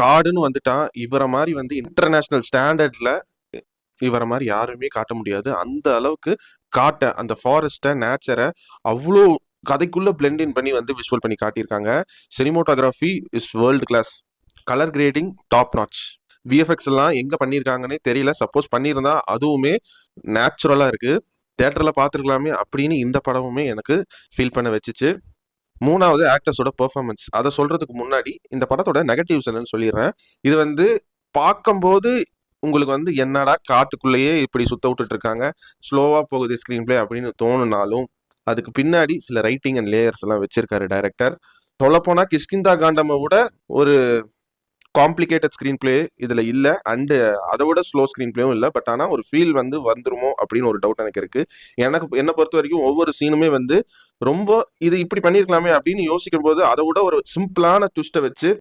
காடுன்னு வந்துட்டா இவரை மாதிரி வந்து இன்டர்நேஷனல் ஸ்டாண்டர்ட்ல இவரை மாதிரி யாருமே காட்ட முடியாது. அந்த அளவுக்கு காட்ட அந்த ஃபாரஸ்ட்டை நேச்சரை அவ்வளோ கதைக்குள்ள பிளெண்டின் பண்ணி வந்து விஷுவல் பண்ணி காட்டியிருக்காங்க. Cinematography is world class, colour grading top notch, VFX எல்லாம் எங்க பண்ணியிருக்காங்கன்னே தெரியல. சப்போஸ் பண்ணியிருந்தா அதுவுமே நேச்சுரலா இருக்கு, தேட்டர்ல பார்த்துருக்கலாமே அப்படின்னு இந்த படமுமே எனக்கு ஃபீல் பண்ண வச்சுச்சு. மூணாவது ஆக்டர்ஸோட பெர்ஃபார்மன்ஸ். அதை சொல்றதுக்கு முன்னாடி இந்த படத்தோட நெகட்டிவ்ஸ் என்னன்னு சொல்லிடுறேன். இது வந்து பார்க்கும்போது உங்களுக்கு வந்து என்னடா காட்டுக்குள்ளேயே இப்படி சுத்த விட்டுட்டு இருக்காங்க, ஸ்லோவா போகுது ஸ்கிரீன் பிளே அப்படின்னு தோணுனாலும் அதுக்கு பின்னாடி சில ரைட்டிங் அண்ட் லேயர்ஸ் எல்லாம் வச்சிருக்காரு டைரக்டர். சொல்லப்போனா கிஷ்கிந்தா காண்டமை விட ஒரு காம்ப்ளிகேட்டட் ஸ்கிரீன் பிளே இதுல இல்ல, அண்டு அதை விட ஸ்லோ ஸ்கிரீன் பிளேவும் இல்லை. பட் ஆனால் ஒரு ஃபீல் வந்து வந்துருமோ அப்படின்னு ஒரு டவுட் எனக்கு இருக்கு. என்னை பொறுத்த வரைக்கும் ஒவ்வொரு சீனுமே வந்து ரொம்ப இது இப்படி பண்ணியிருக்கலாமே அப்படின்னு யோசிக்கும் போது அதை விட ஒரு சிம்பிளான ட்விஸ்ட்டை வச்சு